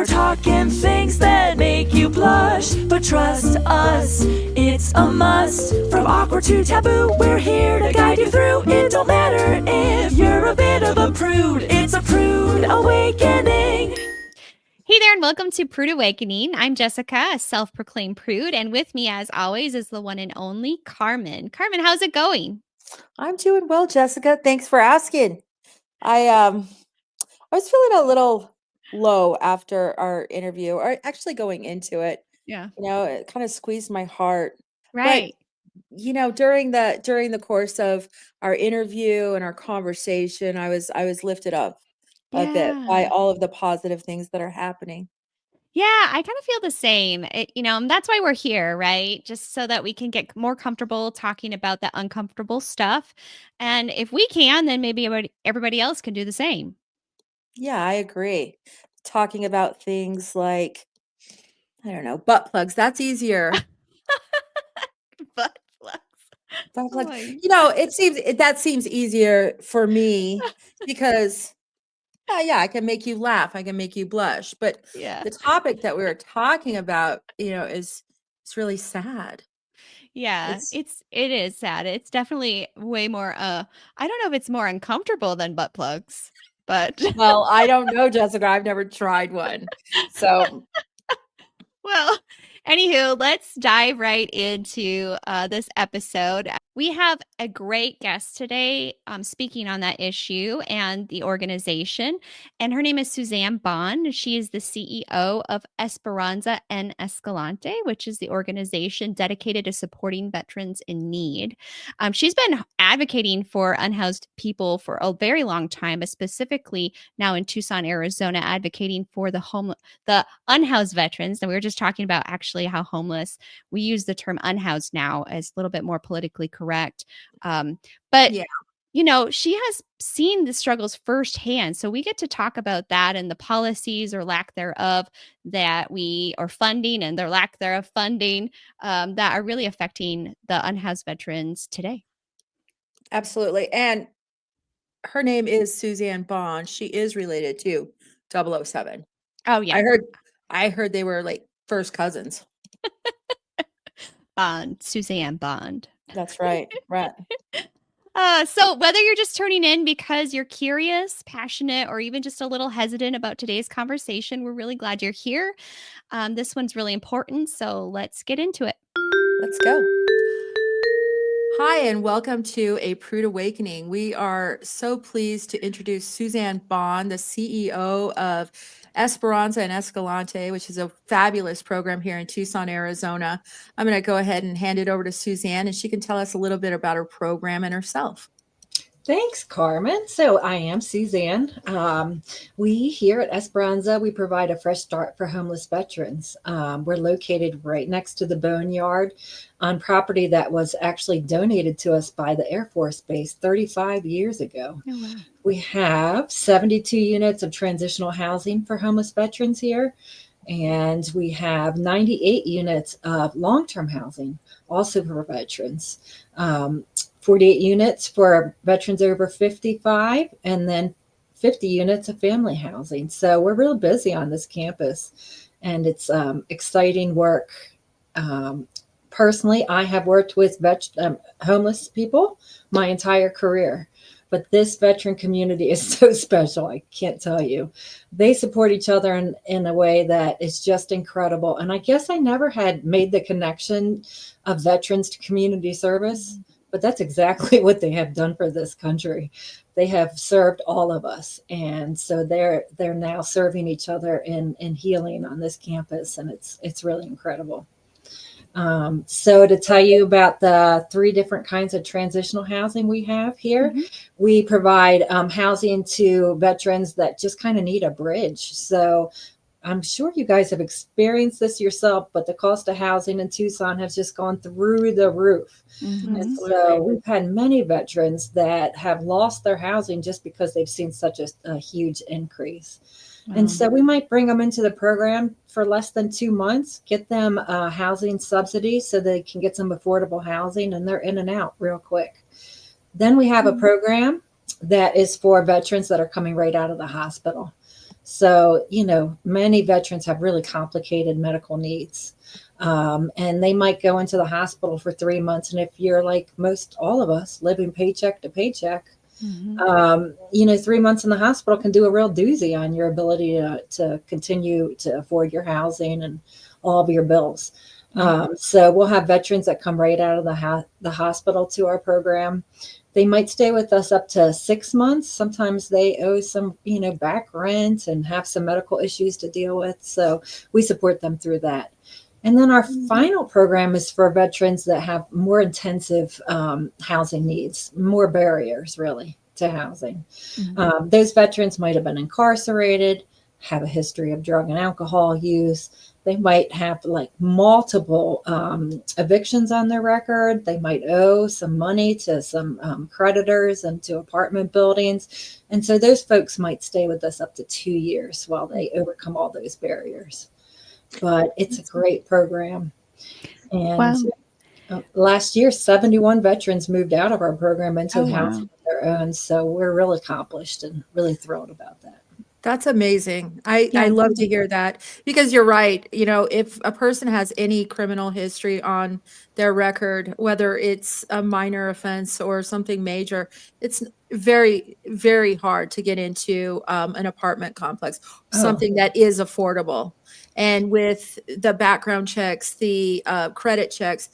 We're talking things that make you blush, but trust us, it's a must. From awkward to taboo, we're here to guide you through. It don't matter if you're a bit of a prude, it's a prude awakening. Hey there, and welcome to Prude Awakening. I'm Jessica, a self-proclaimed prude, and with me, as always, is the one and only Karmen. Karmen, how's it going? I'm doing well, Jessica. Thanks for asking. I was feeling a little low after our interview, or actually going into it. Yeah. It kind of squeezed my heart. But Right. during the course of our interview and our conversation, I was lifted up a bit by Yeah. all of the positive things that are happening. Yeah, I kind of feel the same. And that's why we're here, right? Just so that we can get more comfortable talking about that uncomfortable stuff. And if we can, then maybe everybody else can do the same. Yeah, I agree. Talking about things like, I don't know, butt plugs. That's easier. Butt plugs. Butt Oh plugs. my. That seems easier for me because yeah, I can make you laugh, I can make you blush. But Yeah. the topic that we were talking about, is it's really sad. Yeah, It's it is sad. It's definitely way more I don't know if it's more uncomfortable than butt plugs, but well, I don't know, Jessica. I've never tried one. So well, anywho, let's dive right into this episode. We have a great guest today speaking on that issue and the organization. And her name is Suzanne Bond. She is the CEO of Esperanza and Escalante, which is the organization dedicated to supporting veterans in need. She's been advocating for unhoused people for a very long time, but specifically now in Tucson, Arizona, advocating for the unhoused veterans. And we were just talking about actually how homeless, we use the term unhoused now as a little bit more politically correct. But yeah, she has seen the struggles firsthand. So we get to talk about that and the policies or lack thereof that we are funding and their lack thereof funding that are really affecting the unhoused veterans today. absolutely. And her name is Suzanne Bond. She is related to 007. Oh, I yeah. heard I heard they were like first cousins. Bond, Suzanne Bond. That's right. Right. So whether you're just turning in because you're curious, passionate, or even just a little hesitant about today's conversation, we're really glad you're here. This one's really important, so let's get into it. Let's go. Hi, and welcome to A Prude Awakening. We are so pleased to introduce Suzanne Bond, the CEO of Esperanza and Escalante, which is a fabulous program here in Tucson, Arizona. I'm going to go ahead and hand it over to Suzanne, and she can tell us a little bit about her program and herself. Thanks, Karmen. So I am Suzanne. We here at Esperanza, we provide a fresh start for homeless veterans. We're located right next to the Boneyard on property that was actually donated to us by the Air Force Base 35 years ago. Oh, wow. We have 72 units of transitional housing for homeless veterans here. And we have 98 units of long-term housing also for veterans. 48 units for veterans over 55, and then 50 units of family housing. So we're real busy on this campus, and it's exciting work. Personally, I have worked with homeless people my entire career, but this veteran community is so special. I can't tell you. They support each other in a way that is just incredible. And I guess I never had made the connection of veterans to community service. But that's exactly what they have done for this country. They have served all of us. And so they're now serving each other in healing on this campus. And it's really incredible. So to tell you about the 3 different kinds of transitional housing we have here, we provide housing to veterans that just kind of need a bridge. So I'm sure you guys have experienced this yourself, but the cost of housing in Tucson has just gone through the roof. And so we've had many veterans that have lost their housing just because they've seen such a huge increase. And so we might bring them into the program for less than 2 months, get them housing subsidies so they can get some affordable housing, and they're in and out real quick. Then we have a program that is for veterans that are coming right out of the hospital. So, many veterans have really complicated medical needs. And they might go into the hospital for 3 months. And if you're like most all of us living paycheck to paycheck, 3 months in the hospital can do a real doozy on your ability to continue to afford your housing and all of your bills. So we'll have veterans that come right out of the hospital to our program. They might stay with us up to 6 months. Sometimes they owe some, back rent and have some medical issues to deal with. So we support them through that. And then our final program is for veterans that have more intensive housing needs, more barriers really to housing. Those veterans might have been incarcerated, have a history of drug and alcohol use. They might have like multiple evictions on their record. They might owe some money to some creditors and to apartment buildings. And so those folks might stay with us up to 2 years while they overcome all those barriers. But it's a great program. And last year, 71 veterans moved out of our program into housing of their own. So we're really accomplished and really thrilled about that. That's amazing. I love to hear that, because you're right. If a person has any criminal history on their record, whether it's a minor offense or something major, it's very, very hard to get into an apartment complex, something that is affordable. And with the background checks, the credit checks,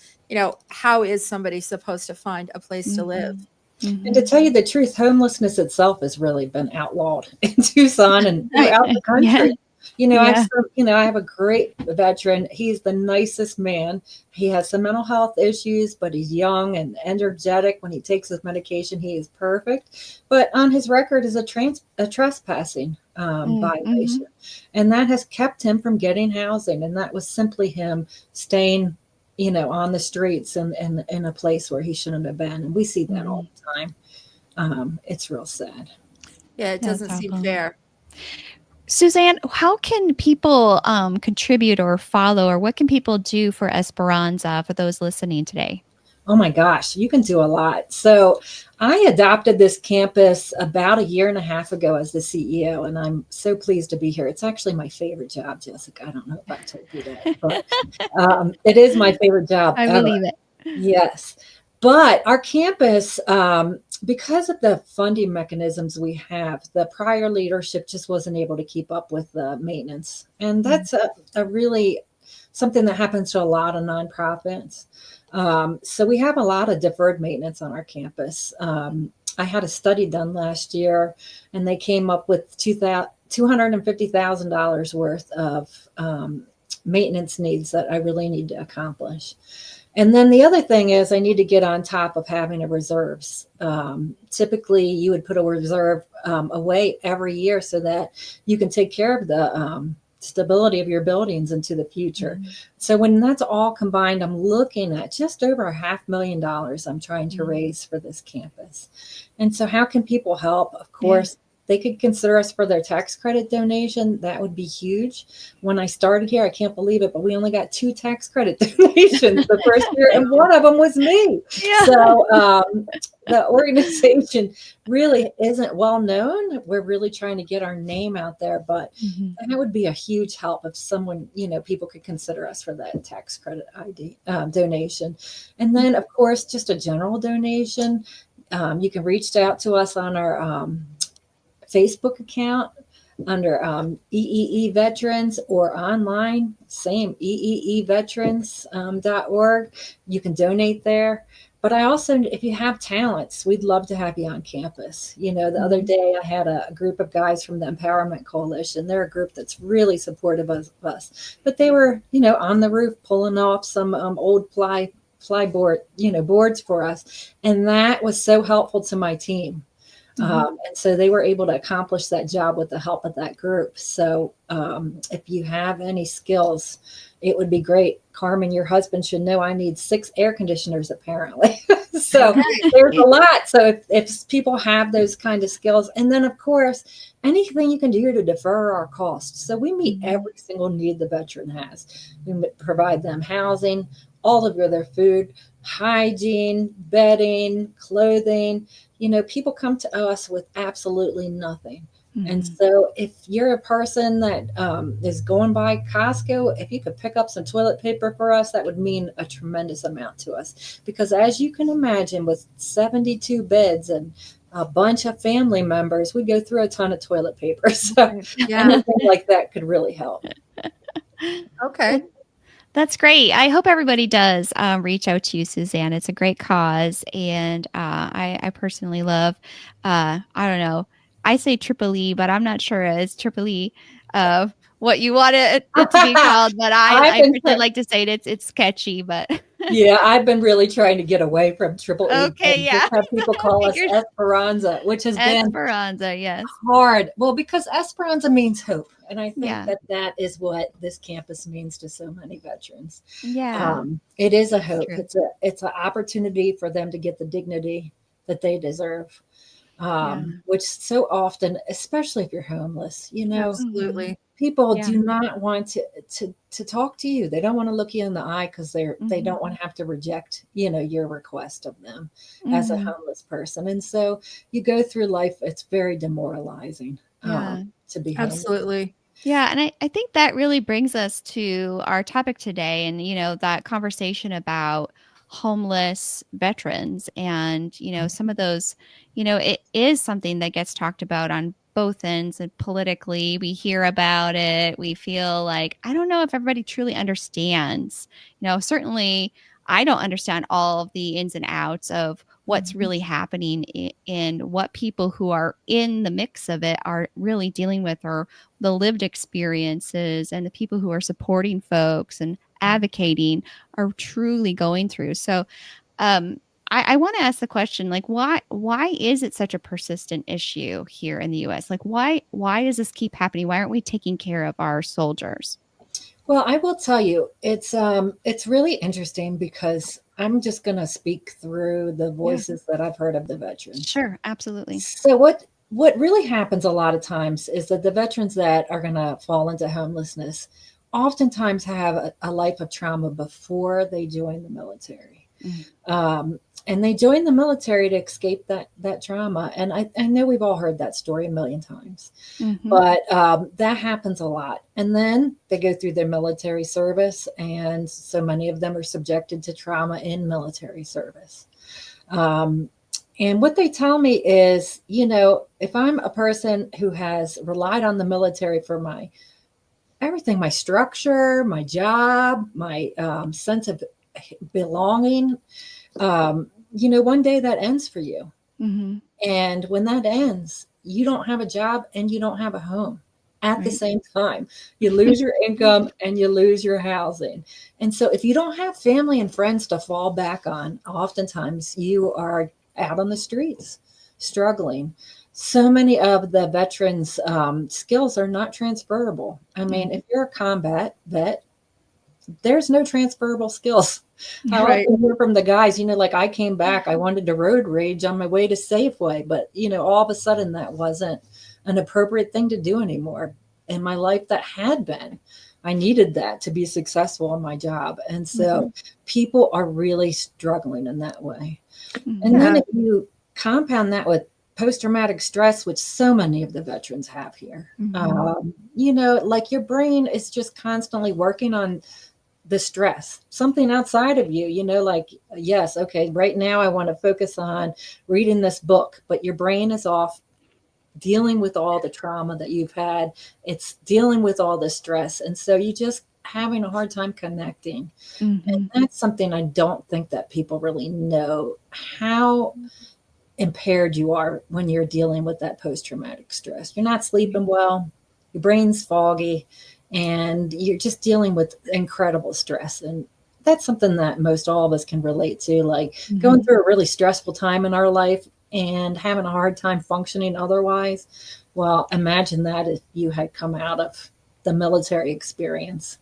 how is somebody supposed to find a place to live? And to tell you the truth, homelessness itself has really been outlawed in Tucson and throughout the country. I have a great veteran. He's the nicest man. He has some mental health issues, but he's young and energetic. When he takes his medication, he is perfect. But on his record is a trespassing violation. And that has kept him from getting housing. And that was simply him staying on the streets and in a place where he shouldn't have been. And we see that all the time. It's real sad. Yeah, it doesn't seem fair. Suzanne, how can people contribute or follow, or what can people do for Esperanza for those listening today? Oh my gosh, you can do a lot. So I adopted this campus about 1.5 years ago as the CEO, and I'm so pleased to be here. It's actually my favorite job, Jessica. I don't know if I told you that, but it is my favorite job. I believe it. Yes. But our campus, because of the funding mechanisms we have, the prior leadership just wasn't able to keep up with the maintenance. And that's a really something that happens to a lot of nonprofits. So we have a lot of deferred maintenance on our campus. I had a study done last year, and they came up with $250,000 worth of maintenance needs that I really need to accomplish. And then the other thing is I need to get on top of having a reserves. Typically, you would put a reserve away every year so that you can take care of the stability of your buildings into the future. So when that's all combined, I'm looking at just over $500,000 I'm trying to raise for this campus. And so how can people help? Of course, they could consider us for their tax credit donation. That would be huge. When I started here, I can't believe it, but we only got 2 tax credit donations the first year, and one of them was me. So the organization really isn't well known. We're really trying to get our name out there, but that would be a huge help if someone, people could consider us for that tax credit donation. And then, of course, just a general donation. You can reach out to us on our Facebook account under EEE Veterans, or online, same, eeveterans.org. You can donate there. But I also, if you have talents, we'd love to have you on campus. The other day I had a group of guys from the Empowerment Coalition. They're a group that's really supportive of us. But they were, on the roof pulling off some old plyboard, boards for us. And that was so helpful to my team. And so they were able to accomplish that job with the help of that group. So if you have any skills, it would be great. Karmen, your husband should know I need 6 air conditioners, apparently. So there's a lot. So if people have those kind of skills, and then, of course, anything you can do to defer our costs. So we meet every single need the veteran has. We provide them housing, all of their food, hygiene, bedding, clothing. People come to us with absolutely nothing. And Mhm. so if you're a person that is going by Costco, if you could pick up some toilet paper for us, that would mean a tremendous amount to us. Because as you can imagine, with 72 beds and a bunch of family members, we go through a ton of toilet paper. So Yeah. anything like that could really help. Okay. That's great. I hope everybody does reach out to you, Suzanne. It's a great cause, and I personally love. I don't know. I say Triple E, but I'm not sure it's Triple E. What you want it to be called, but I've I been personally like to say it's sketchy, but Yeah, I've been really trying to get away from Triple E okay, and just yeah. have people I call us figured Esperanza, which has been Esperanza, yes, hard. Well, because Esperanza means hope. And I think yeah, that that is what this campus means to so many veterans. yeah, It is a it's hope. true, It's an opportunity for them to get the dignity that they deserve. yeah, Which so often, especially if you're homeless, mhm, Absolutely. people yeah, do not want to talk to you. They don't want to look you in the eye because they mhm, don't want to have to reject, your request of them as a mhm, homeless person. And so you go through life, it's very demoralizing yeah. to be homeless. Absolutely. Yeah, and I think that really brings us to our topic today and, that conversation about homeless veterans and, some of those, it is something that gets talked about on both ends and politically. We hear about it. We feel like, I don't know if everybody truly understands. Certainly I don't understand all of the ins and outs of what's Mhm. really happening in what people who are in the mix of it are really dealing with or the lived experiences and the people who are supporting folks and advocating are truly going through. So, um, I want to ask the question, like, why is it such a persistent issue here in the U.S.? Like, why does this keep happening? Why aren't we taking care of our soldiers? Well, I will tell you, it's really interesting because I'm just going to speak through the Yeah, voices that I've heard of the veterans. sure, absolutely. So what really happens a lot of times is that the veterans that are going to fall into homelessness oftentimes have a life of trauma before they join the military. Mm, And they join the military to escape that trauma. And I know we've all heard that story a million times, mhm, but that happens a lot. And then they go through their military service, and so many of them are subjected to trauma in military service. Um, and what they tell me is, if I'm a person who has relied on the military for my everything, my structure, my job, my sense of belonging, one day that ends for you. mhm, And when that ends, you don't have a job and you don't have a home at the right. same time. You lose your income and you lose your housing. And so if you don't have family and friends to fall back on, oftentimes you are out on the streets struggling. So many of the veterans' skills are not transferable. I mean, Mhm, if you're a combat vet, there's no transferable skills. I yeah, Right. often hear from the guys, like I came back, I wanted to road rage on my way to Safeway, but all of a sudden that wasn't an appropriate thing to do anymore in my life that had been. I needed that to be successful in my job. And mhm, so people are really struggling in that way. And mhm, then Yeah. if you compound that with post traumatic stress, which so many of the veterans have here, Mhm. like your brain is just constantly working on the stress, something outside of you, like, yes, okay, right now I want to focus on reading this book, but your brain is off dealing with all the trauma that you've had. It's dealing with all the stress. And so you just having a hard time connecting. mhm, And that's something I don't think that people really know how impaired you are when you're dealing with that post traumatic stress. You're not sleeping well, your brain's foggy, and you're just dealing with incredible stress. And that's something that most all of us can relate to, like going mhm, through a really stressful time in our life and having a hard time functioning otherwise. Well, imagine that if you had come out of the military experience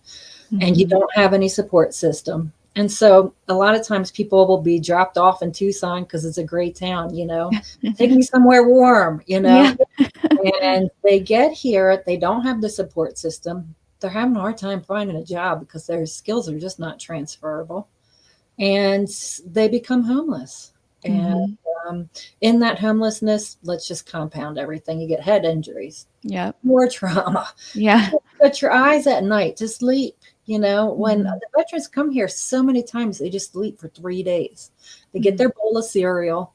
and you mhm. don't have any support system. And so a lot of times people will be dropped off in Tucson because it's a great town, take me somewhere warm, Yeah. and they get here, they don't have the support system. They're having a hard time finding a job because their skills are just not transferable, and they become homeless. And Mhm. In that homelessness, let's just compound everything. You get head injuries, Yep. more trauma. Yeah. Shut your eyes at night to sleep. You know, when Mhm. the veterans come here, so many times they just sleep for 3 days. They get Mhm. their bowl of cereal,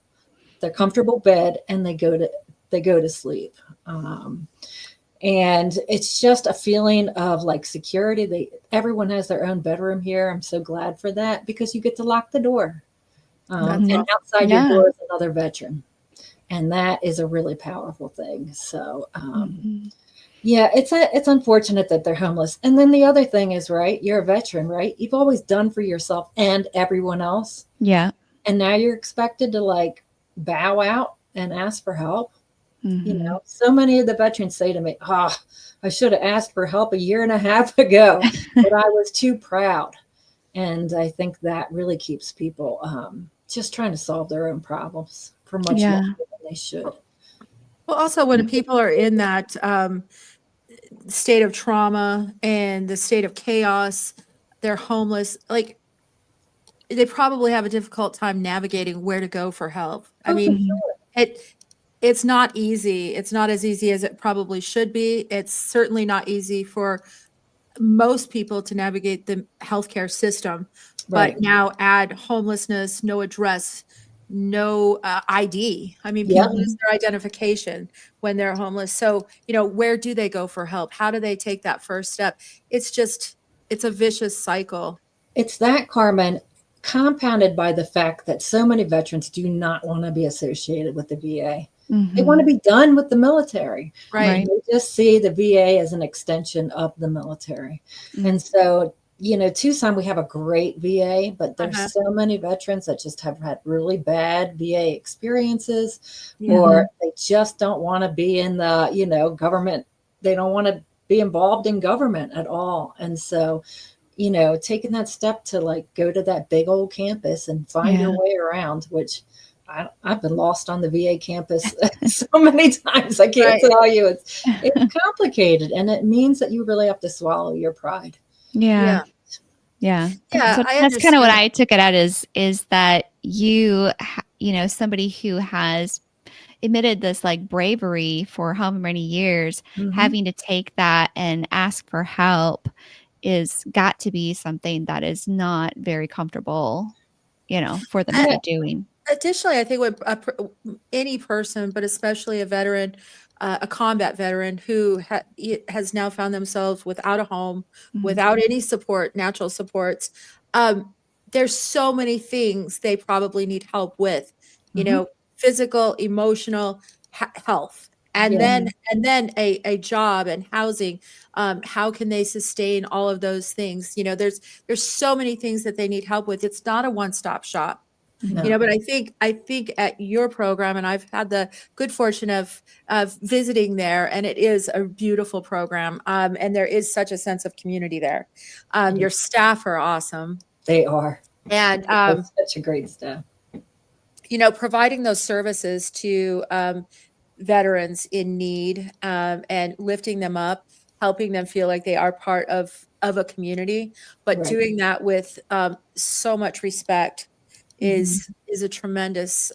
their comfortable bed, and they go to sleep. And it's just a feeling of like security. Everyone has their own bedroom here. I'm so glad for that because you get to lock the door. That's And awesome. outside your Yeah. door is another veteran. And that is a really powerful thing. So, Mhm. yeah, it's unfortunate that they're homeless. And then the other thing is, right, you're a veteran, right? You've always done for yourself and everyone else. Yeah. And now you're expected to like bow out and ask for help. You Mhm. know, so many of the veterans say to me, I should have asked for help a year and a half ago, but I was too proud. And I think that really keeps people just trying to solve their own problems for much Yeah. longer than they should. Well, also when people are in that state of trauma and the state of chaos, they're homeless. Like they probably have a difficult time navigating where to go for help. I Oh, for mean, Mhm. sure. it it's not easy. It's not as easy as it probably should be. It's certainly not easy for most people to navigate the healthcare system. Right. But now add homelessness, no address, no ID. I mean, Yep. people lose their identification when they're homeless. So, where do they go for help? How do they take that first step? It's a vicious cycle. It's that, Carmen, compounded by the fact that so many veterans do not want to be associated with the VA. They want to Mhm. be done with the military. Right. Right. They just see the VA as an extension of the military. Mm. And so, Tucson, we have a great VA, but there's Uh-huh. so many veterans that just have had really bad VA experiences, Yeah. or they just don't want to be in the, government. They don't want to be involved in government at all. And so, taking that step to like go to that big old campus and find Yeah. your way around, which I've been lost on the VA campus so many times. I can't Right. tell you. It's complicated, and it means that you really have to swallow your pride. Yeah. Yeah. Yeah. Yeah, So I that's kind of what understand. I took it at is that somebody who has admitted this like bravery for how many years, Mhm. having to take that and ask for help is got to be something that is not very comfortable, for them to And be doing. additionally, I think any person, but especially a veteran, a combat veteran who has now found themselves without a home, Mhm. without any support, natural supports, um, there's so many things they probably need help with, Mhm. physical, emotional, health, and Yeah. then a job and housing. How can they sustain all of those things? There's so many things that they need help with. It's not a one-stop shop. Mhm. No. But I think at your program, and I've had the good fortune of visiting there, and it is a beautiful program. And there is such a sense of community there. Your staff are awesome, They are. and That's such a great step. providing those services to veterans in need, and lifting them up, helping them feel like they are part of a community, but Right. doing that with so much respect Mhm. is a tremendous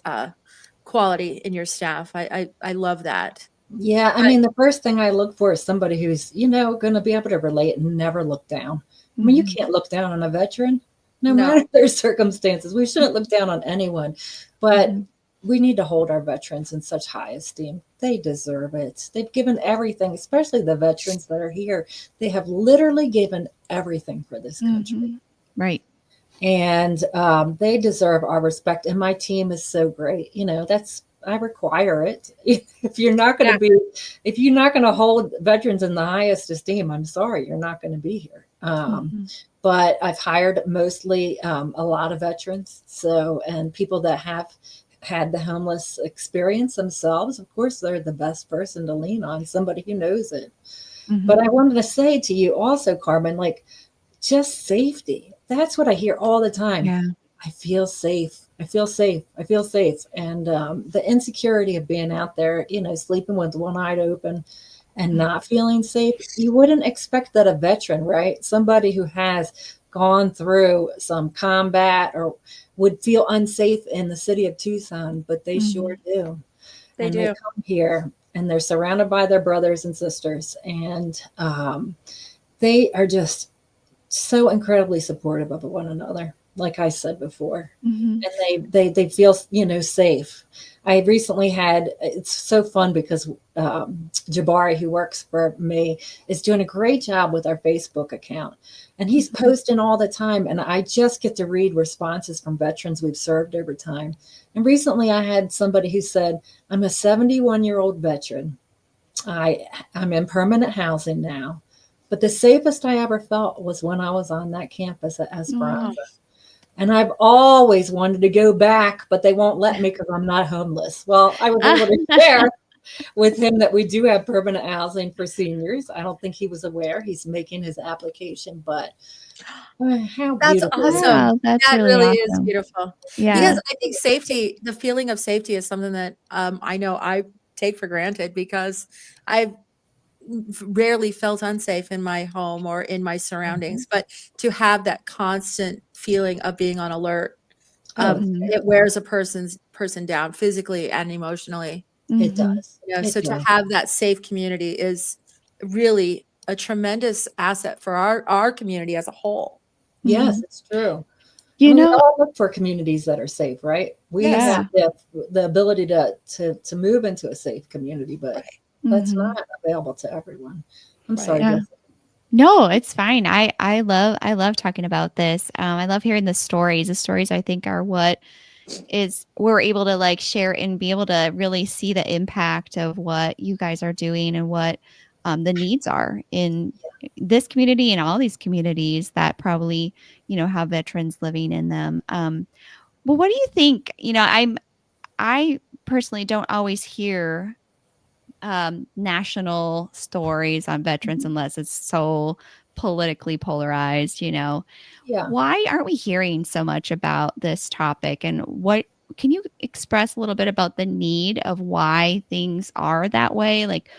quality in your staff. I love that. Yeah, I I, mean, the first thing I look for is somebody who's, going to be able to relate and never look down. I mean, you Mhm. can't look down on a veteran, no no, matter their circumstances. We shouldn't look down on anyone, but Mhm. we need to hold our veterans in such high esteem. They deserve it. They've given everything, especially the veterans that are here. They have literally given everything for this country. Mhm. Right. And they deserve our respect. And my team is so great. I require it. If you're not going yeah, to be, if you're not going to hold veterans in the highest esteem, I'm sorry, you're not going to be here. Mhm. But I've hired mostly a lot of veterans, and people that have had the homeless experience themselves. Of course, they're the best person to lean on, somebody who knows it. Mhm. But I wanted to say to you also, Carmen, like just safety. That's what I hear all the time. Yeah. I feel safe. I feel safe. I feel safe. And the insecurity of being out there, sleeping with one eye open and not feeling safe, you wouldn't expect that a veteran, right? Somebody who has gone through some combat or would feel unsafe in the city of Tucson, but they sure do. They And do. they come here and they're surrounded by their brothers and sisters. And they are just so incredibly supportive of one another, like I said before. Mhm. And they feel, safe. I recently had, it's so fun because Jabari, who works for me, is doing a great job with our Facebook account. And he's posting all the time. And I just get to read responses from veterans we've served over time. And recently I had somebody who said, I'm a 71-year-old veteran. I'm in permanent housing now. But the safest I ever felt was when I was on that campus at Esperanza. And I've always wanted to go back, but they won't let me because I'm not homeless. Well, I was able to share with him that we do have permanent housing for seniors. I don't think he was aware. He's making his application, but how That's beautiful. awesome. Wow, that's That really really is awesome. beautiful. Yeah. Because I think safety, the feeling of safety is something that I know I take for granted because I've rarely felt unsafe in my home or in my surroundings. But to have that constant feeling of being on alert, Mhm. it wears a person down physically and emotionally. It Mhm. does. It So to does. have that safe community is really a tremendous asset for our community as a whole. Yes, Mhm. it's true. You And we know, all look for communities that are safe, right? We Yes. have yeah. the ability to move into a safe community, but that's Mhm. not available to everyone. I'm sorry, Right. Yeah. Jessica. No, it's fine. I love talking about this. I love hearing the stories. The stories I think are what is we're able to like share and be able to really see the impact of what you guys are doing and what the needs are in this community and all these communities that probably have veterans living in them. Well, what do you think? I personally don't always hear national stories on veterans unless it's so politically polarized. Yeah. Why aren't we hearing so much about this topic? And what can you express a little bit about the need of why things are that way? Like,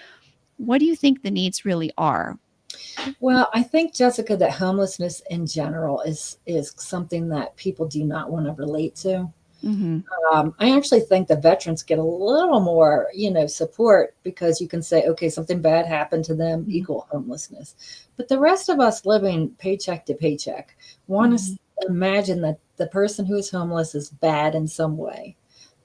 what do you think the needs really are? Well, I think, Jessica, that homelessness in general is something that people do not want to relate to. Mm-hmm. I actually think the veterans get a little more, support because you can say, okay, something bad happened to them, Mm-hmm. equal homelessness. But the rest of us living paycheck to paycheck want to imagine that the person who is homeless is bad in some way.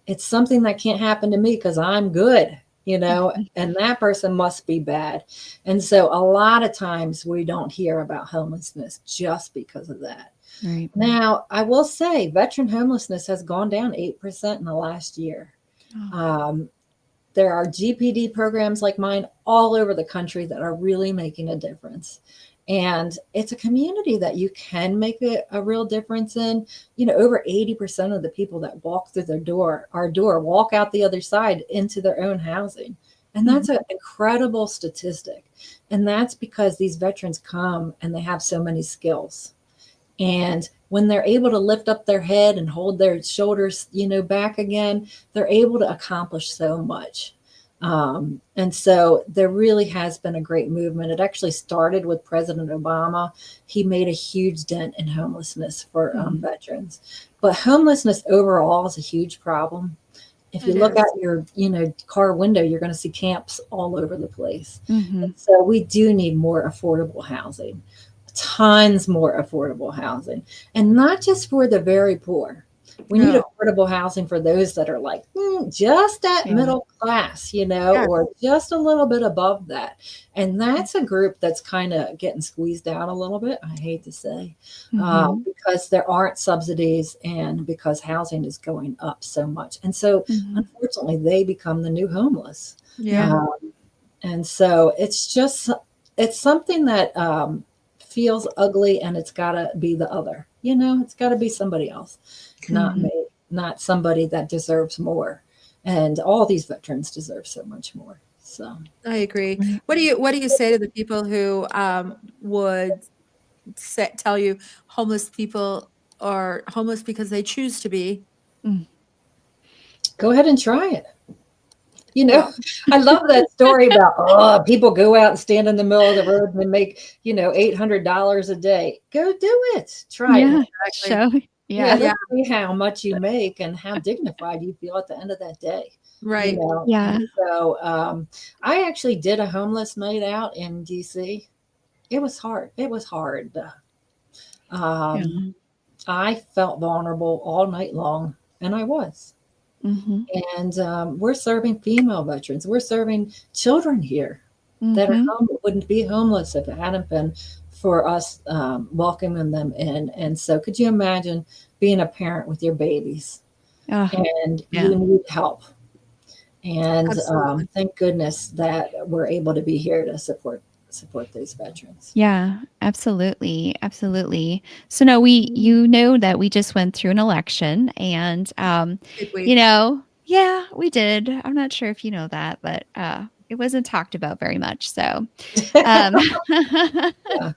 It's something that can't happen to me because I'm good, and that person must be bad. And so a lot of times we don't hear about homelessness just because of that. Right. Now, I will say veteran homelessness has gone down 8% in the last year. Oh. There are GPD programs like mine all over the country that are really making a difference. And it's a community that you can make a real difference in. Over 80% of the people that walk through our door, walk out the other side into their own housing. And that's an incredible statistic. And that's because these veterans come and they have so many skills. And when they're able to lift up their head and hold their shoulders, back again, they're able to accomplish so much. And so there really has been a great movement. It actually started with President Obama. He made a huge dent in homelessness for veterans. But homelessness overall is a huge problem. If you It look is. out your, car window, you're going to see camps all over the place. Mm-hmm. And so we do need more affordable housing, tons more affordable housing, and not just for the very poor. We need No. affordable housing for those that are like just at Yeah. middle class, Yes. or just a little bit above that. And that's a group that's kind of getting squeezed out a little bit, I hate to say, because there aren't subsidies and because housing is going up so much. And so, unfortunately, they become the new homeless. Yeah. And so it's something that feels ugly, and it's got to be the other. It's got to be somebody else, not me, not somebody that deserves more. And all these veterans deserve so much more. So I agree. Right. What do you say to the people who would tell you homeless people are homeless because they choose to be? Mm. go ahead and try it. You know, I love that story about, people go out and stand in the middle of the road and they make, $800 a day. Go do it. Try it. Yeah. Exactly. Show. Yeah, Yeah. Yeah. let's see how much you make and how dignified you feel at the end of that day. Right. Yeah. And so I actually did a homeless night out in DC. It was hard. It was hard. Yeah. Um, I felt vulnerable all night long, and I was. Mhm. And we're serving female veterans. We're serving children here that are Mhm. wouldn't be homeless if it hadn't been for us welcoming them in. And so, could you imagine being a parent with your babies Oh, and yeah. you need help? And Absolutely. thank goodness that we're able to be here to support these veterans. Yeah, absolutely. Absolutely. So no, you know that we just went through an election and Did we? yeah, we did. I'm not sure if you know that, but it wasn't talked about very much. So um Yeah.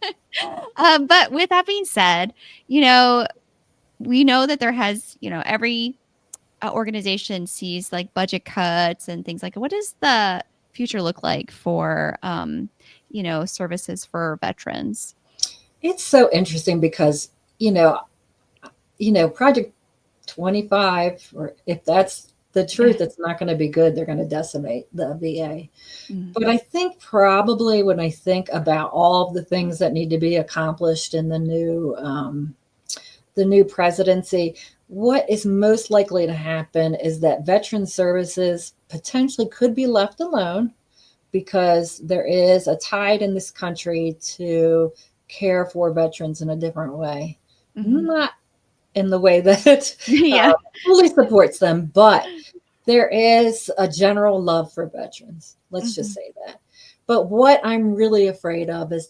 but with that being said, you know, we know that there has, every organization sees like budget cuts and things like. What does the future look like for services for veterans? It's so interesting because Project 25, or if that's the Yeah. truth, it's not going to be good. They're going to decimate the VA. Mm. But I think probably when I think about all of the things that need to be accomplished in the new presidency, what is most likely to happen is that veteran services potentially could be left alone because there is a tide in this country to care for veterans in a different way. Mhm. Not in the way that Yeah. fully supports them, but there is a general love for veterans. Let's just Mhm. say that. But what I'm really afraid of is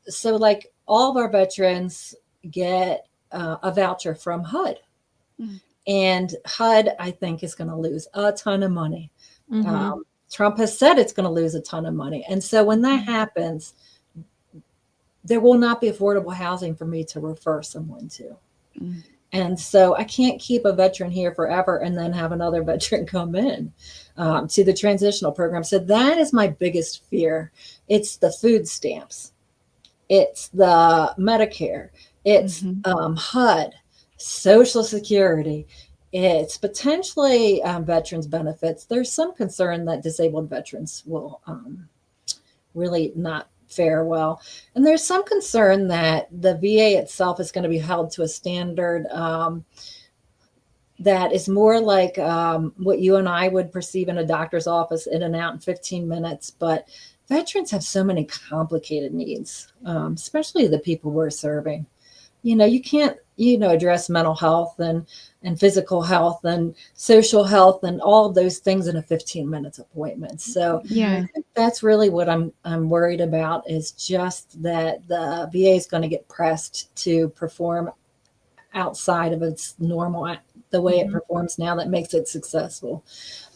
so like all of our veterans get a voucher from HUD. Mm. And HUD, I think, is going to lose a ton of money. Mm-hmm. Trump has said it's going to lose a ton of money. And so when that happens, there will not be affordable housing for me to refer someone to. Mm. And so I can't keep a veteran here forever and then have another veteran come in to the transitional program. So that is my biggest fear. It's the food stamps, it's the Medicare, it's Mhm. HUD, Social Security, it's potentially veterans benefits. There's some concern that disabled veterans will really not fare well. And there's some concern that the VA itself is going to be held to a standard that is more like what you and I would perceive in a doctor's office, in and out in 15 minutes. But veterans have so many complicated needs, especially the people we're serving. You can't, address mental health and physical health and social health and all of those things in a 15 minutes appointment. So Yeah. that's really what I'm worried about, is just that the VA is going to get pressed to perform outside of its normal, the way it Mhm. performs now, that makes it successful.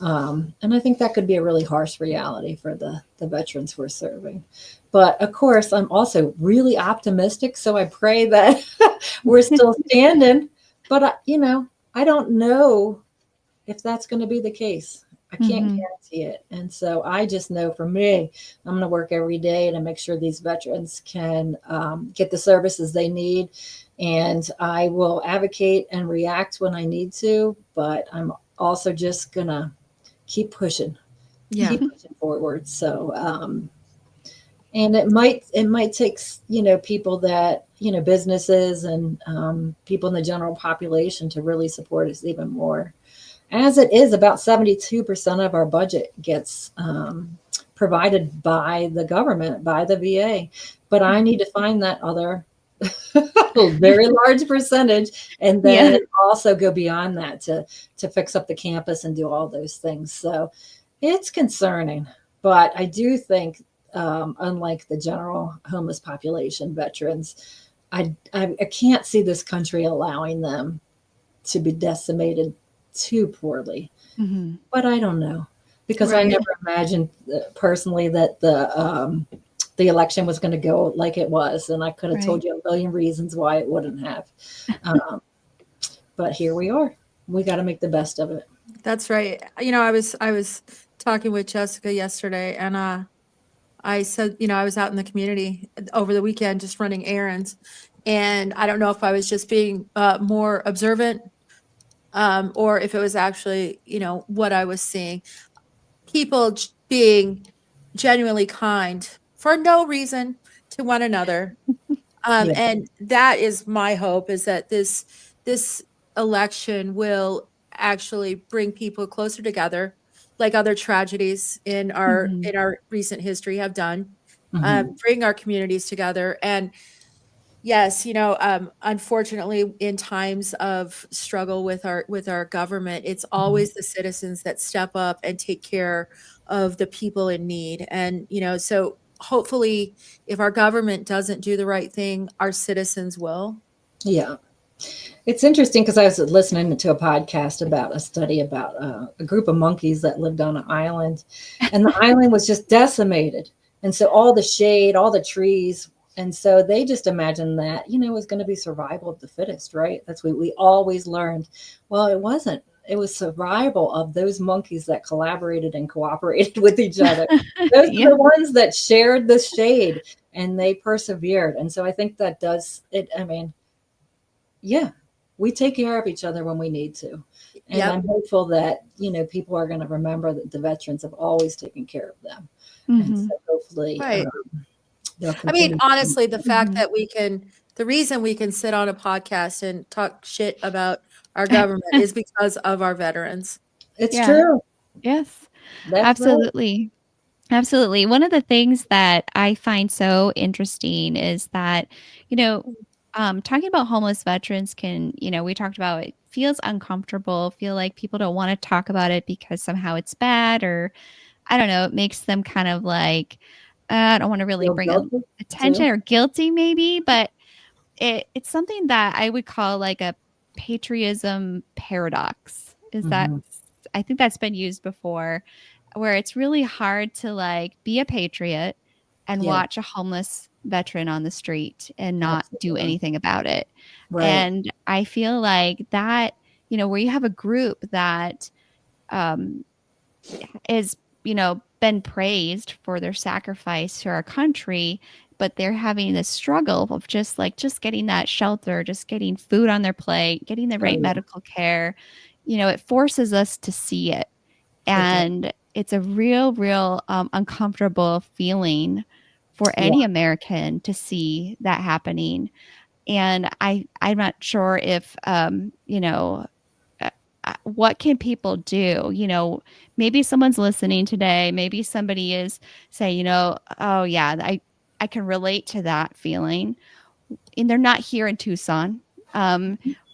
And I think that could be a really harsh reality for the veterans we're serving. But of course, I'm also really optimistic. So I pray that we're still standing. But, I don't know if that's going to be the case. I can't Mhm. guarantee it. And so I just know for me, I'm going to work every day to make sure these veterans can get the services they need. And I will advocate and react when I need to, but I'm also just going to keep pushing, Yeah. keep pushing forward. So, and it might take, people that, businesses and people in the general population to really support us even more. As it is, about 72% of our budget gets provided by the government, by the VA. But I need to find that other very large percentage, and Yeah. then also go beyond that to fix up the campus and do all those things. So it's concerning, but I do think, unlike the general homeless population, veterans, I can't see this country allowing them to be decimated too poorly. Mhm. But I don't know, because I Right. never imagined personally that the election was going to go like it was, and I could have Right. told you a million reasons why it wouldn't have. Um, but here we are. We got to make the best of it. That's right. I was talking with Jessica yesterday, and I said, I was out in the community over the weekend just running errands, and I don't know if I was just being more observant, or if it was actually, what I was seeing. People being genuinely kind for no reason to one another. Yeah. And that is my hope, is that this election will actually bring people closer together, like other tragedies Mhm. in our recent history have done. Mhm. Bring our communities together. And yes, unfortunately, in times of struggle with our government, it's Mhm. always the citizens that step up and take care of the people in need. And so hopefully, if our government doesn't do the right thing, our citizens will. Yeah. It's interesting because I was listening to a podcast about a study about a group of monkeys that lived on an island, and the island was just decimated. And so all the shade, all the trees, and so they just imagined that, it was going to be survival of the fittest, right? That's what we always learned. Well, it wasn't. It was survival of those monkeys that collaborated and cooperated with each other. Those are Yeah. the ones that shared the shade and they persevered. And so I think that does it. I mean, yeah, we take care of each other when we need to. And Yep. I'm hopeful that, people are going to remember that the veterans have always taken care of them. And Mhm. so hopefully Right. they'll I mean, continue. honestly, the fact Mhm. that the reason we can sit on a podcast and talk shit about our government is because of our veterans. It's Yeah. true. Yes. That's right. Absolutely. Absolutely. One of the things that I find so interesting is that, you know, talking about homeless veterans can, we talked about it feels uncomfortable, feel like people don't want to talk about it because somehow it's bad, or I don't know, it makes them kind of like, I don't want to really Feel bring guilty attention too. or guilty maybe, but it's something that I would call like a patriotism paradox. Is that Hmm. I think that's been used before, where it's really hard to like be a patriot and Yeah, watch a homeless veteran on the street and not do absolutely. anything about it. Right. And I feel like that, where you have a group that um is, been praised for their sacrifice to our country, but they're having this struggle of just getting that shelter, just getting food on their plate, getting the Oh right yeah, medical care. It forces us to see it. it does. And it's a real uncomfortable feeling for Yeah. any American to see that happening. And I'm not sure if uh, what can people do? Maybe someone's listening today. Maybe somebody is saying, oh yeah, I can relate to that feeling. And they're not here in Tucson.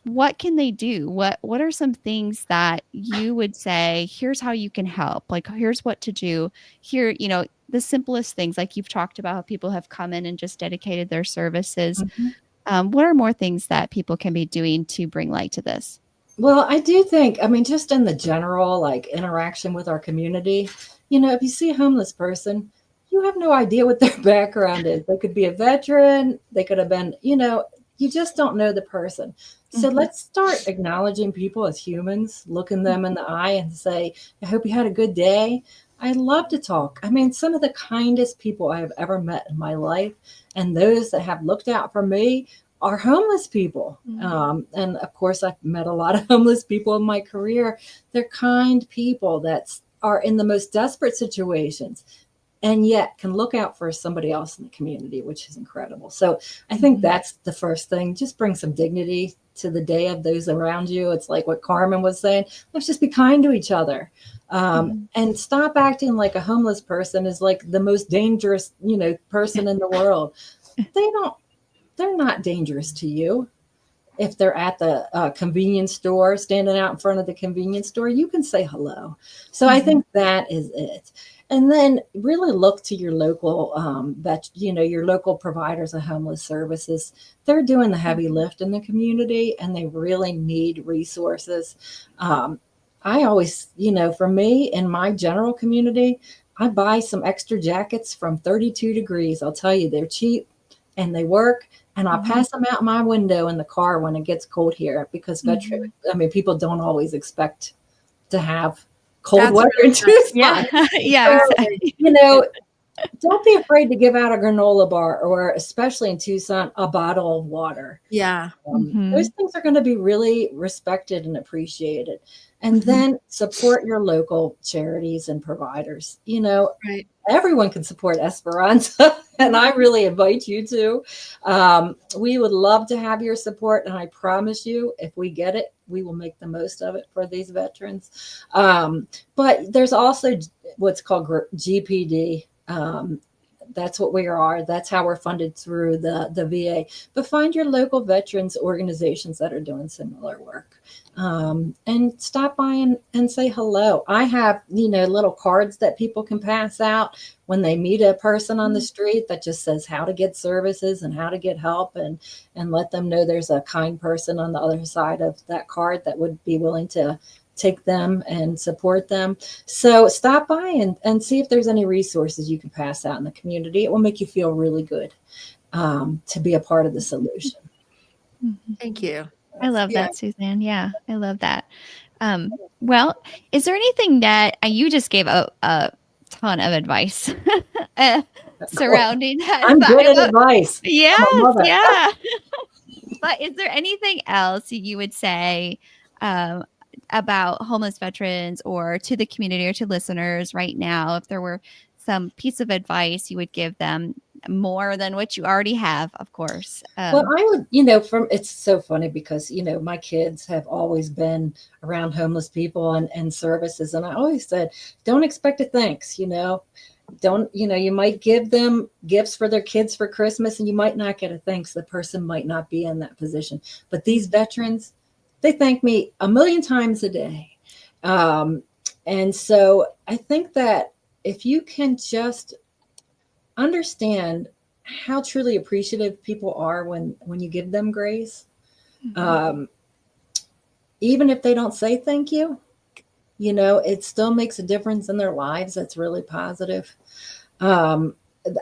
What can they do? What are some things that you would say, here's how you can help? Like, here's what to do. Here, the simplest things, like you've talked about how people have come in and just dedicated their services. Mhm. What are more things that people can be doing to bring light to this? Well, I do think, I mean, just in the general like interaction with our community, if you see a homeless person, you have no idea what their background is. They could be a veteran, they could have been, you just don't know the person. So Mhm. let's start acknowledging people as humans, looking them in the eye and say, I hope you had a good day. I love to talk. I mean, some of the kindest people I have ever met in my life, and those that have looked out for me are homeless people. Mhm. And of course, I've met a lot of homeless people in my career. They're kind people that are in the most desperate situations and yet can look out for somebody else in the community, which is incredible. So I think Mhm. that's the first thing. Just bring some dignity to the day of those around you. It's like what Karmen was saying. Let's just be kind to each other. Mhm. And stop acting like a homeless person is like the most dangerous, person in the world. They don't they're not dangerous to you. If they're at the convenience store, standing out in front of the convenience store, you can say hello. So I Mhm. think that is it. And then really look to your local, your local providers of homeless services. They're doing the heavy lift in the community, and they really need resources. Um, I always, for me in my general community, I buy some extra jackets from 32 degrees. I'll tell you, they're cheap and they work, and I Mhm. pass them out my window in the car when it gets cold here because Mhm. people don't always expect to have cold That's weather really in nice. Yeah. Tucson. Yeah, So, exactly. you know, don't be afraid to give out a granola bar, or especially in Tucson, a bottle of water. Yeah. Those Mhm. things are going to be really respected and appreciated. And Mhm. then support your local charities and providers. You know, Right. everyone can support Esperanza, and I really invite you to. We would love to have your support, and I promise you, if we get it, we will make the most of it for these veterans. But there's also what's called GPD. That's what we are. That's how we're funded through the VA. But find your local veterans organizations that are doing similar work, and stop by and say hello. I have, little cards that people can pass out when they meet a person on the street that just says how to get services and how to get help, and let them know there's a kind person on the other side of that card that would be willing to take them and support them. So stop by and see if there's any resources you can pass out in the community. It will make you feel really good, to be a part of the solution. Mhm. Thank you. I love Yeah. that, Suzanne. Yeah, I love that. Well, is there anything that you just gave a ton of advice uh, surrounding that? I'm But good at advice. I'm a yes, mother. yeah. But is there anything else you would say um, about homeless veterans or to the community or to listeners right now? If there were some piece of advice you would give them more than what you already have, of course. Well, I would, it's so funny because, my kids have always been around homeless people and services. And I always said, don't expect a thanks, don't, you might give them gifts for their kids for Christmas and you might not get a thanks. The person might not be in that position. But these veterans, they thank me a million times a day. Um, and so I think that if you can just understand how truly appreciative people are when you give them grace, um, even if they don't say thank you, it still makes a difference in their lives. That's really positive. Um,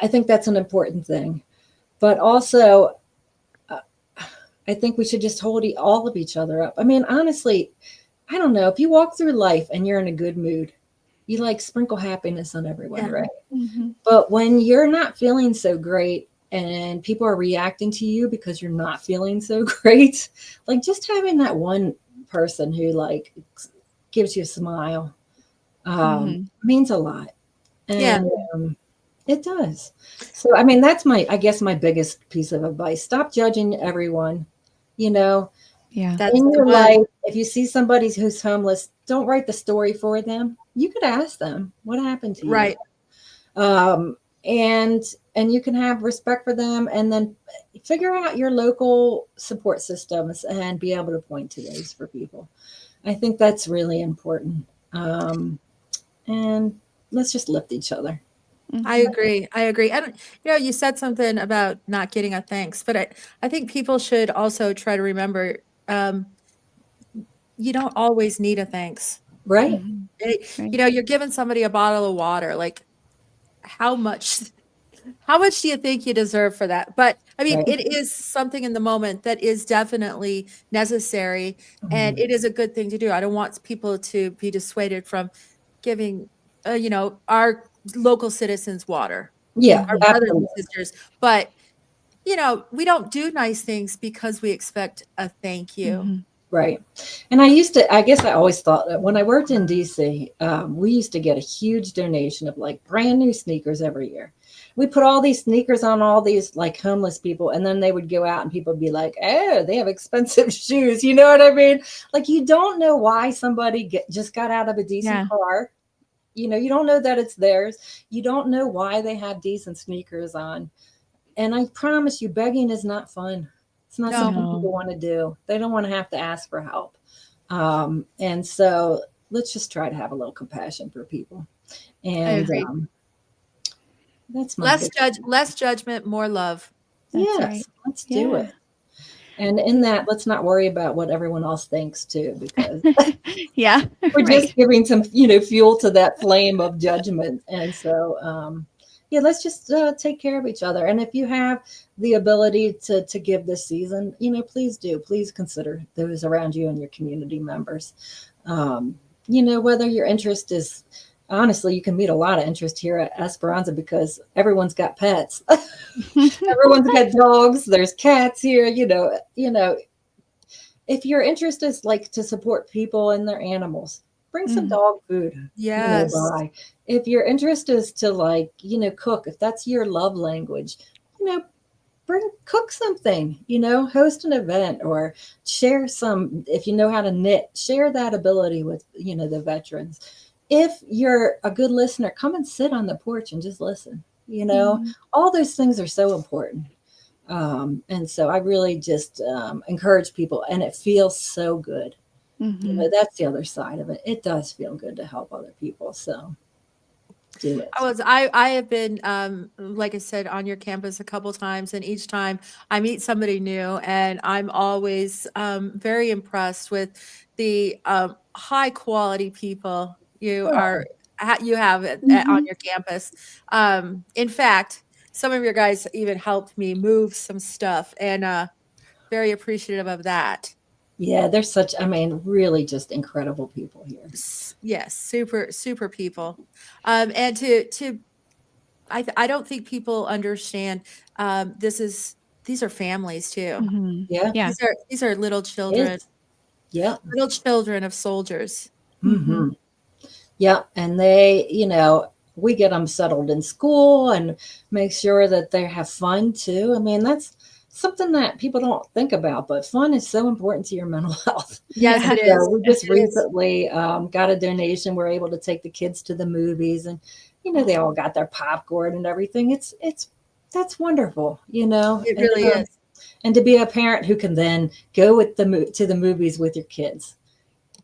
I think that's an important thing. But also, uh, I think we should just hold all of each other up. I mean, honestly, I don't know. If you walk through life and you're in a good mood, you like sprinkle happiness on everyone, Yeah. right? Mhm. But when you're not feeling so great and people are reacting to you because you're not feeling so great, like just having that one person who like gives you a smile, Mhm. means a lot. Yeah. And it does. So, I mean, that's I guess my biggest piece of advice. Stop judging everyone, you know, Yeah. That's in the your one. life. If you see somebody who's homeless, don't write the story for them. You could ask them, what happened to you? Right. um, and you can have respect for them, and then figure out your local support systems and be able to point to those for people. I think that's really important. And let's just lift each other. I Mhm. agree. I agree. And you said something about not getting a thanks, but I think people should also try to remember, um, you don't always need a thanks. Right. Mhm. Eh, Right. You're giving somebody a bottle of water. Like, how much how much do you think you deserve for that? But I mean, Right. it is something in the moment that is definitely necessary, and Mhm. it is a good thing to do. I don't want people to be dissuaded from giving, our local citizens water, Yeah, our Mhm. brothers and absolutely. sisters. But we don't do nice things because we expect a thank you. Mhm. Right. And I guess I always thought that when I worked in DC, we used to get a huge donation of like brand new sneakers every year. We put all these sneakers on all these like homeless people, and then they would go out and people would be like, oh, they have expensive shoes. You know what I mean? Like, you don't know why somebody just got out of a decent Yeah. car. You don't know that it's theirs. You don't know why they have decent sneakers on. And I promise you, begging is not fun. It's not No, something No. people want to do. They don't want to have to ask for help. And so let's just try to have a little compassion for people. I And agree. that's my big, Less judgment, more love. That's right. yes, let's do Yeah. it. And in that, let's not worry about what everyone else thinks too, because Yeah. we're Right. just giving some, fuel to that flame of judgment. And so, yeah, let's just take care of each other. And if you have the ability to give this season, please do. Please consider those around you and your community members. whether your interest is, honestly, you can meet a lot of interest here at Esperanza because everyone's got pets. Everyone's got dogs. There's cats here. If your interest is like to support people and their animals, bring some dog food. Yes. By. If your interest is to like, cook, if that's your love language, cook something, host an event or share some, if you know how to knit, share that ability with, the veterans. If you're a good listener, come and sit on the porch and just listen, all those things are so important. And so I really just encourage people, and it feels so good. That's the other side of it. It does feel good to help other people. So do it. I have been, like I said, on your campus a couple times, and each time I meet somebody new, and I'm always very impressed with the high quality people you have on your campus. In fact, some of your guys even helped me move some stuff, and very appreciative of that. Yeah, they're really just incredible people here. Yes, super people. And I don't think people understand. These are families too. Yeah. These are little children. Yeah. Little children of soldiers. Yeah, and they, we get them settled in school and make sure that they have fun too. That's something that people don't think about, but fun is so important to your mental health. Yes, it is. We just recently got a donation. We're able to take the kids to the movies, and they all got their popcorn and everything. That's wonderful. It really is. And to be a parent who can then go to the movies with your kids.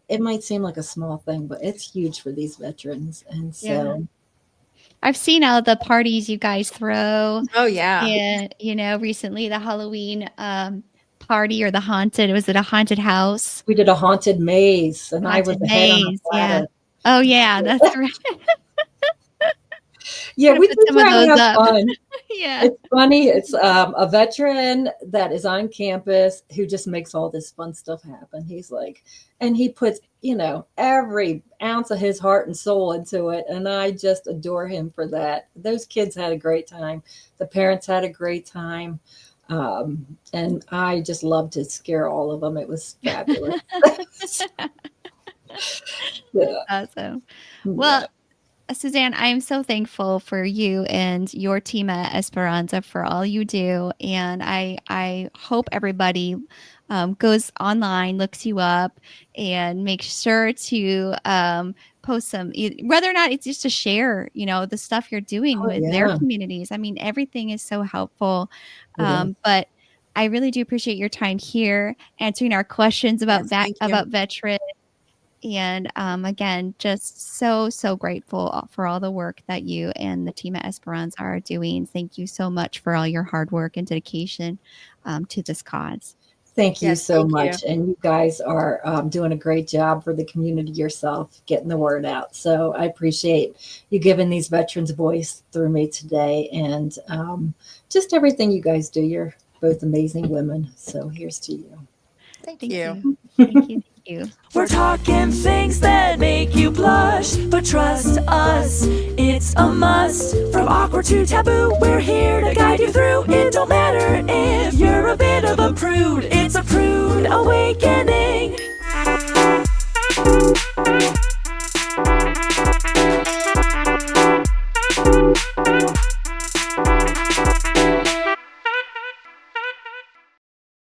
It might seem like a small thing, but it's huge for these veterans. And so I've seen all the parties you guys throw. Oh yeah. And, recently the Halloween party, or was it a haunted house? We did a haunted maze, and I was the head on the ladder. Oh yeah, that's right. Yeah, we did some of those up. Fun. Yeah, it's funny. It's a veteran that is on campus who just makes all this fun stuff happen. He's like, and he puts, every ounce of his heart and soul into it. And I just adore him for that. Those kids had a great time. The parents had a great time. And I just loved to scare all of them. It was fabulous. Yeah. Awesome. Well, Suzanne, I am so thankful for you and your team at Esperanza for all you do. And I hope everybody goes online, looks you up, and make sure to post some, whether or not it's just to share, the stuff you're doing with their communities. Everything is so helpful. But I really do appreciate your time here, answering our questions about veterans. And again, just so grateful for all the work that you and the team at Esperanza are doing. Thank you so much for all your hard work and dedication to this cause. Thank you so much. And you guys are doing a great job for the community yourself, getting the word out. So I appreciate you giving these veterans a voice through me today, and just everything you guys do. You're both amazing women. So here's to you. Thank you. Thank you. We're talking things that make you blush, but trust us, it's a must. From awkward to taboo, we're here to guide you through. It don't matter if you're a bit of a prude, it's a prude awakening.